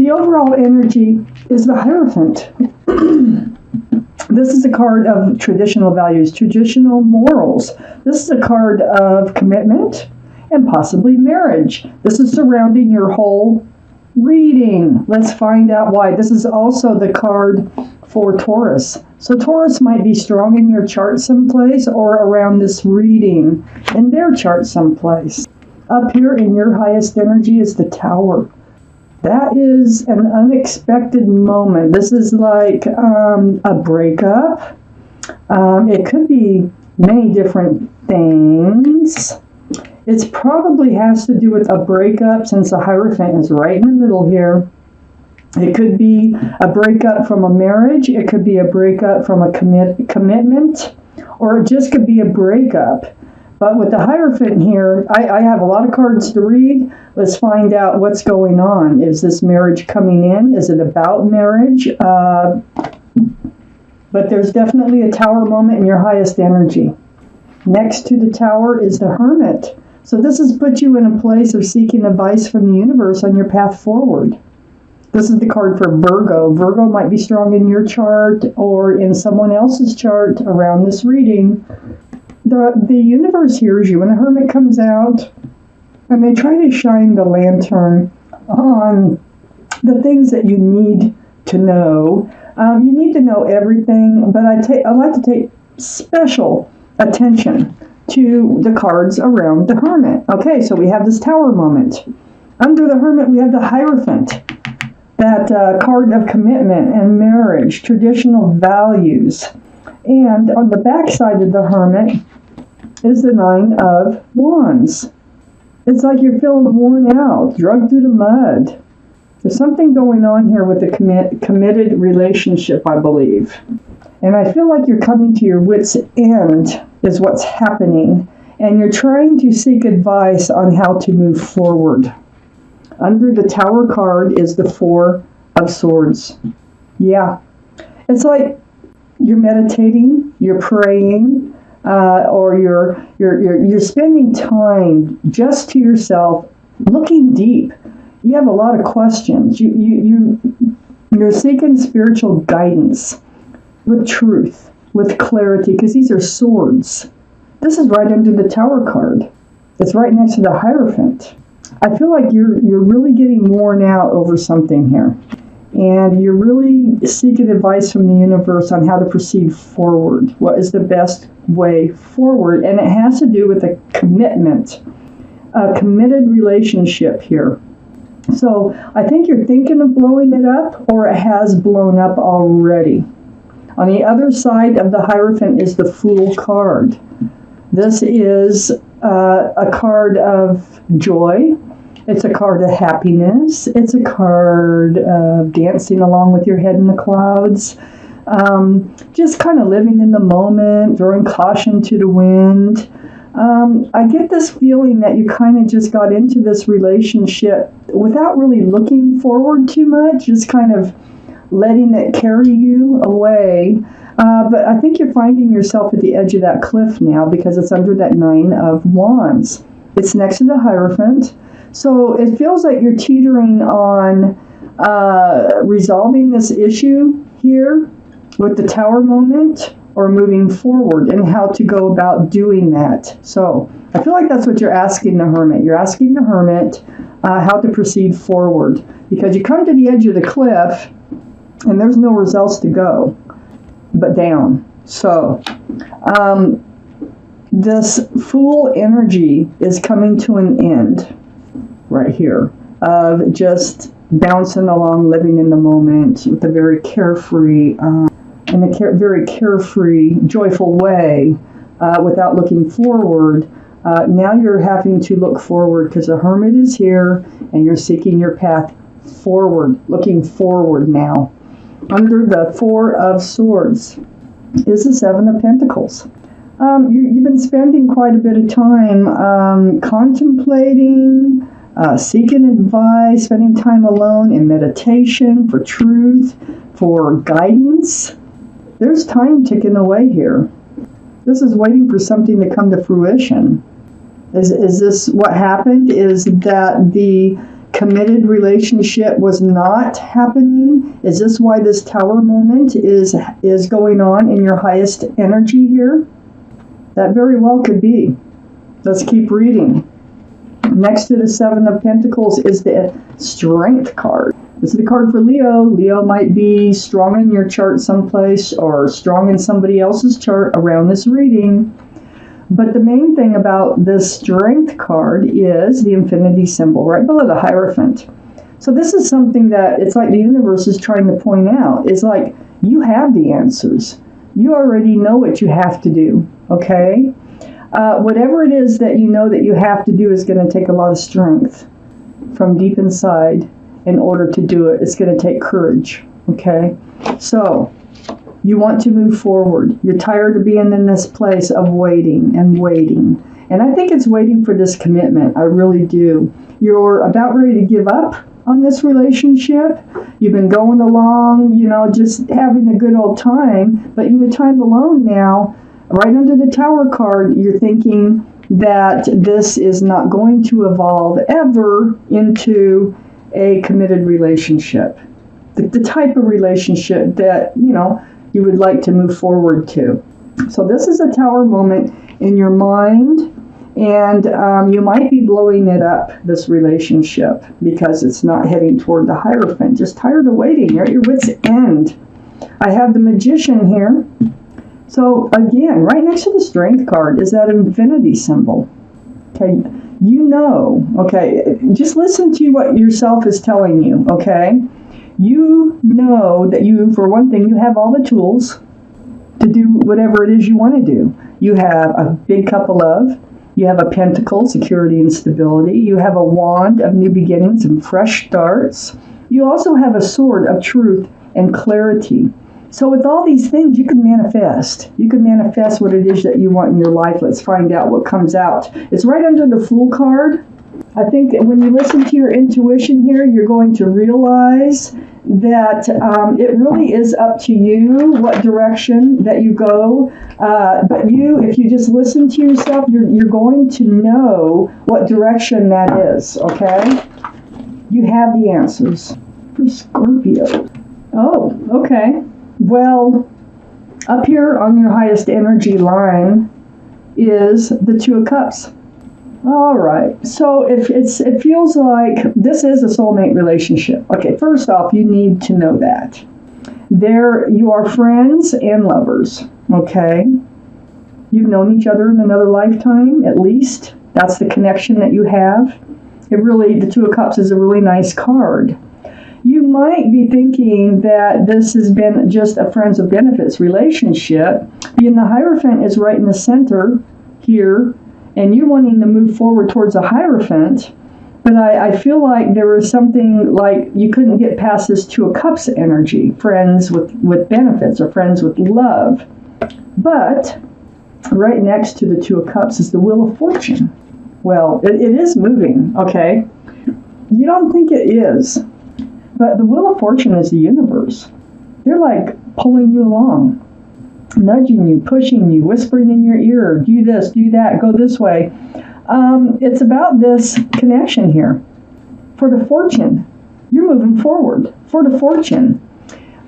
The overall energy is the Hierophant. This is a card of traditional values, traditional morals. This is a card of commitment and possibly marriage. This is surrounding your whole reading. Let's find out why. This is also the card for Taurus. So Taurus might be strong in your chart someplace or around this reading in their chart someplace. Up here in your highest energy is the Tower. That is an unexpected moment. This is like a breakup. It could be many different things. It probably has to do with a breakup since the Hierophant is right in the middle here. It could be a breakup from a marriage. It could be a breakup from a commitment, or it just could be a breakup. But with the Hierophant here, I have a lot of cards to read. Let's find out what's going on. Is this marriage coming in? Is it about marriage? But there's definitely a Tower moment in your highest energy. Next to the Tower is the Hermit. So this has put you in a place of seeking advice from the universe on your path forward. This is the card for Virgo. Virgo might be strong in your chart or in someone else's chart around this reading. The universe hears you. When the Hermit comes out and they try to shine the lantern on the things that you need to know. You need to know everything, but I like to take special attention to the cards around the Hermit. Okay, so we have this Tower moment. Under the Hermit, we have the Hierophant. That card of commitment and marriage, traditional values. And on the back side of the Hermit is the Nine of Wands. It's like you're feeling worn out, dragged through the mud. There's something going on here with the committed relationship, I believe. And I feel like you're coming to your wit's end is what's happening. And you're trying to seek advice on how to move forward. Under the Tower card is the Four of Swords. Yeah. It's like you're meditating, you're praying, or you're spending time just to yourself, looking deep. You have a lot of questions. You're seeking spiritual guidance with truth, with clarity, because these are swords. This is right under the Tower card. It's right next to the Hierophant. I feel like you're really getting worn out over something here. And you're really seeking advice from the universe on how to proceed forward. What is the best way forward? And it has to do with a commitment, a committed relationship here. So I think you're thinking of blowing it up, or it has blown up already. On the other side of the Hierophant is the Fool card. This is a card of joy. It's a card of happiness. It's a card of dancing along with your head in the clouds. Just kind of living in the moment, throwing caution to the wind. I get this feeling that you kind of just got into this relationship without really looking forward too much, just kind of letting it carry you away. But I think you're finding yourself at the edge of that cliff now because it's under that Nine of Wands. It's next to the Hierophant. So it feels like you're teetering on resolving this issue here with the Tower moment or moving forward and how to go about doing that. So I feel like that's what you're asking the Hermit. You're asking the Hermit how to proceed forward because you come to the edge of the cliff and there's no results to go but down. So this Fool energy is coming to an end right here of just bouncing along, living in the moment with a very carefree, very carefree, joyful way without looking forward. Now you're having to look forward because the Hermit is here and you're seeking your path forward, looking forward now. Under the Four of Swords is the Seven of Pentacles. You've been spending quite a bit of time contemplating, seeking advice, spending time alone in meditation for truth, for guidance. There's time ticking away here. This is waiting for something to come to fruition. Is this what happened? Is that the committed relationship was not happening? Is this why this Tower moment is going on in your highest energy here? That very well could be. Let's keep reading. Next to the Seven of Pentacles is the Strength card. This is the card for Leo. Leo might be strong in your chart someplace or strong in somebody else's chart around this reading. But the main thing about this Strength card is the infinity symbol right below the Hierophant. So this is something that it's like the universe is trying to point out. It's like you have the answers. You already know what you have to do, okay? Whatever it is that you know that you have to do is going to take a lot of strength from deep inside in order to do it. It's going to take courage, okay? So you want to move forward. You're tired of being in this place of waiting and waiting. And I think it's waiting for this commitment. I really do. You're about ready to give up on this relationship. You've been going along, just having a good old time. But in your time alone now, right under the Tower card, you're thinking that this is not going to evolve ever into a committed relationship. The type of relationship that, you would like to move forward to. So this is a Tower moment in your mind, and you might be blowing it up, this relationship, because it's not heading toward the Hierophant. Just tired of waiting. You're at your wit's end. I have the Magician here. So again, right next to the Strength card is that infinity symbol. Okay, okay, just listen to what yourself is telling you, okay? You know that for one thing, you have all the tools to do whatever it is you want to do. You have a big cup of love. You have a pentacle, security and stability. You have a wand of new beginnings and fresh starts. You also have a sword of truth and clarity. So with all these things, you can manifest. You can manifest what it is that you want in your life. Let's find out what comes out. It's right under the Fool card. I think when you listen to your intuition here, you're going to realize that it really is up to you what direction that you go. But if you just listen to yourself, you're going to know what direction that is, okay? You have the answers for Scorpio. Oh, okay. Well, up here on your highest energy line is the Two of Cups. All right. So it feels like this is a soulmate relationship. Okay, first off, you need to know that. You are friends and lovers, okay? You've known each other in another lifetime, at least. That's the connection that you have. The Two of Cups is a really nice card. You might be thinking that this has been just a friends with benefits relationship, and the Hierophant is right in the center here, and you're wanting to move forward towards a Hierophant, but I feel like there was something like you couldn't get past this Two of Cups energy, friends with benefits or friends with love. But right next to the Two of Cups is the Wheel of Fortune. Well, it is moving, okay? You don't think it is. But the Wheel of Fortune is the universe. They're like pulling you along, nudging you, pushing you, whispering in your ear, do this, do that, go this way. It's about this connection here. For the Fortune, you're moving forward. For the Fortune,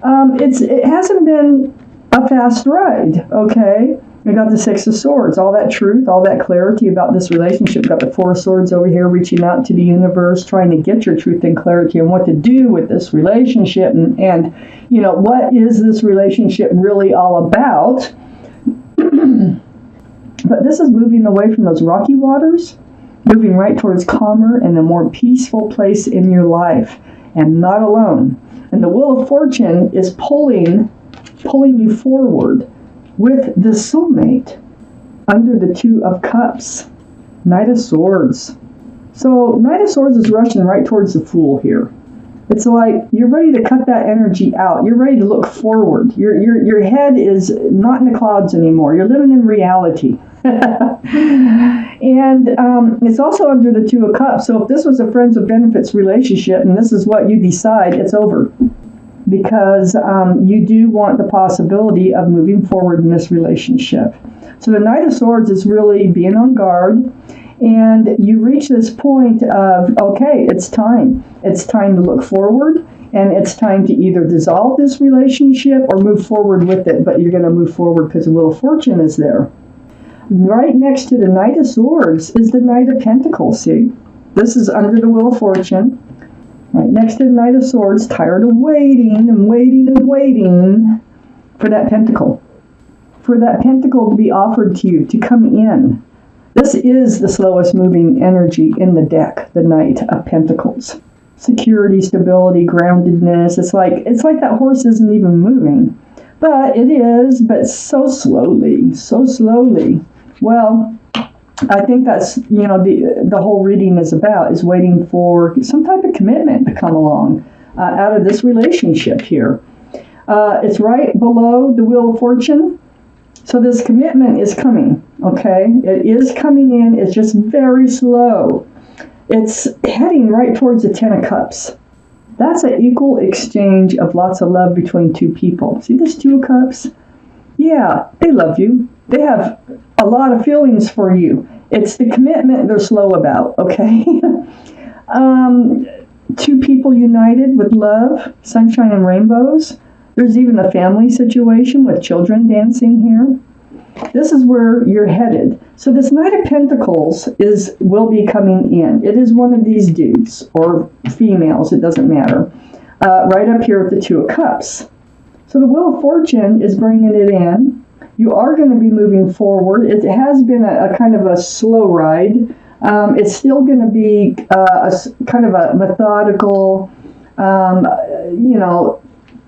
it hasn't been a fast ride, okay? We got the Six of Swords, all that truth, all that clarity about this relationship. Got the Four of Swords over here, reaching out to the universe, trying to get your truth and clarity on what to do with this relationship, and what is this relationship really all about? But this is moving away from those rocky waters, moving right towards calmer and a more peaceful place in your life, and not alone. And the Wheel of Fortune is pulling you forward with the soulmate under the Two of Cups, Knight of Swords. So Knight of Swords is rushing right towards the Fool here. It's like you're ready to cut that energy out. You're ready to look forward. Your head is not in the clouds anymore. You're living in reality. And it's also under the Two of Cups. So if this was a friends with benefits relationship and this is what you decide, it's over. Because you do want the possibility of moving forward in this relationship. So the Knight of Swords is really being on guard, And you reach this point of, okay, it's time. It's time to look forward, and it's time to either dissolve this relationship or move forward with it. But you're going to move forward because the Wheel of Fortune is there. Right next to the Knight of Swords is the Knight of Pentacles. See, this is under the Wheel of Fortune. Right next to the Knight of Swords, tired of waiting and waiting and waiting for that pentacle. For that pentacle to be offered to you, to come in. This is the slowest moving energy in the deck, the Knight of Pentacles. Security, stability, groundedness. It's like that horse isn't even moving. But it is, but so slowly, so slowly. Well, I think that's, the whole reading is about, is waiting for some type of commitment to come along out of this relationship here. It's right below the Wheel of Fortune. So this commitment is coming, okay? It is coming in. It's just very slow. It's heading right towards the Ten of Cups. That's an equal exchange of lots of love between two people. See this Two of Cups? Yeah, they love you. They have a lot of feelings for you. It's the commitment they're slow about, okay? Two people united with love, sunshine and rainbows. There's even a family situation with children dancing here. This is where you're headed. So this Knight of Pentacles will be coming in. It is one of these dudes, or females, it doesn't matter. Right up here with the Two of Cups. So the Wheel of Fortune is bringing it in. You are going to be moving forward. It has been a kind of a slow ride. It's still going to be kind of a methodical,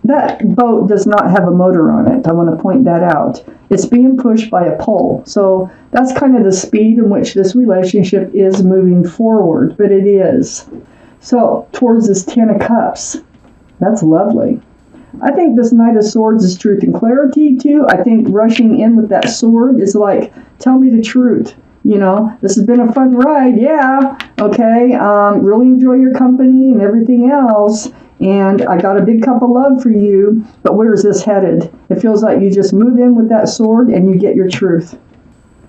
that boat does not have a motor on it. I want to point that out. It's being pushed by a pole. So that's kind of the speed in which this relationship is moving forward, but it is. So towards this Ten of Cups, that's lovely. I think this Knight of Swords is truth and clarity too. I think rushing in with that sword is like, tell me the truth. This has been a fun ride. Yeah. Okay. Really enjoy your company and everything else. And I got a big cup of love for you, but where is this headed? It feels like you just move in with that sword and you get your truth.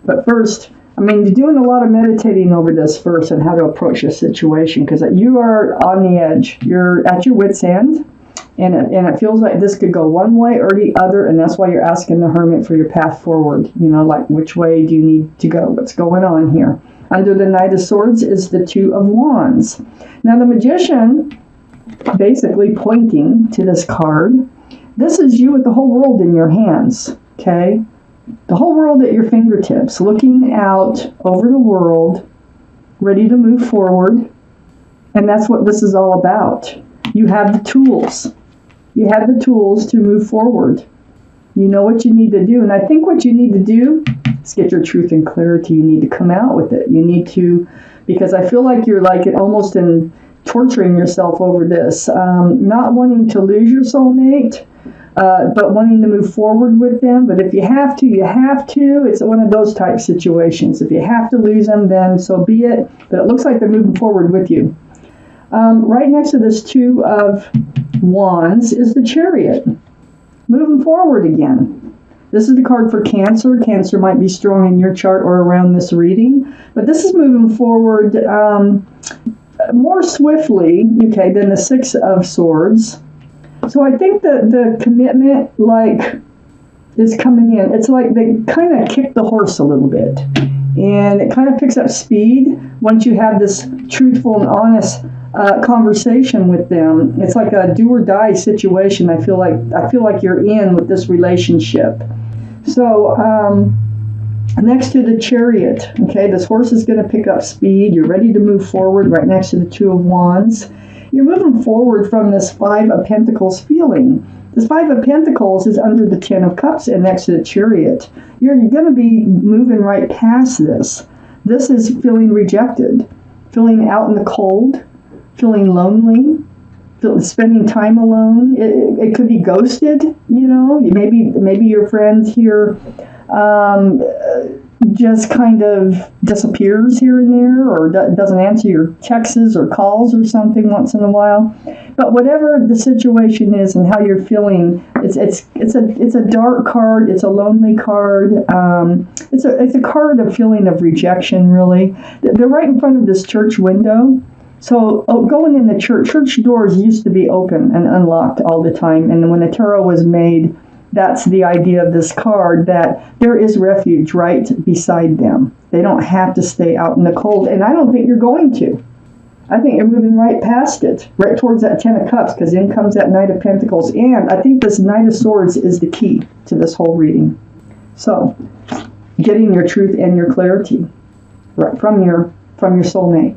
But first, you're doing a lot of meditating over this first and how to approach a situation, because you are on the edge. You're at your wit's end, and it feels like this could go one way or the other, and that's why you're asking the Hermit for your path forward. Like which way do you need to go? What's going on here? Under the Knight of Swords is the Two of Wands. Now the Magician, basically pointing to this card, this is you with the whole world in your hands, okay? The whole world at your fingertips, looking out over the world, ready to move forward, and that's what this is all about. You have the tools. You have the tools to move forward. You know what you need to do, and I think what you need to do is get your truth and clarity. You need to come out with it. You need to, because I feel like you're like almost in torturing yourself over this, not wanting to lose your soulmate, but wanting to move forward with them. But if you have to, you have to. It's one of those type situations. If you have to lose them, then so be it. But it looks like they're moving forward with you. Right next to this Two of Wands is the Chariot. Moving forward again. This is the card for Cancer. Cancer might be strong in your chart or around this reading. But this is moving forward more swiftly, okay, than the Six of Swords. So I think that the commitment, is coming in. It's like they kind of kick the horse a little bit. And it kind of picks up speed once you have this truthful and honest conversation with them. It's like a do or die situation. I feel like you're in with this relationship. So next to the Chariot, okay, this horse is going to pick up speed. You're ready to move forward right next to the Two of Wands. You're moving forward from this Five of Pentacles feeling. This Five of Pentacles is under the Ten of Cups and next to the Chariot. You're going to be moving right past this. This is feeling rejected, feeling out in the cold, feeling lonely, spending time alone. It could be ghosted, Maybe your friend here just kind of disappears here and there, or doesn't answer your texts or calls or something once in a while. But whatever the situation is and how you're feeling, it's a dark card. It's a lonely card. It's a card of feeling of rejection. Really, they're right in front of this church window. So going in the church doors used to be open and unlocked all the time. And when the tarot was made, that's the idea of this card, that there is refuge right beside them. They don't have to stay out in the cold. And I don't think you're going to. I think you're moving right past it, right towards that Ten of Cups, because in comes that Knight of Pentacles. And I think this Knight of Swords is the key to this whole reading. So, getting your truth and your clarity right from your soulmate.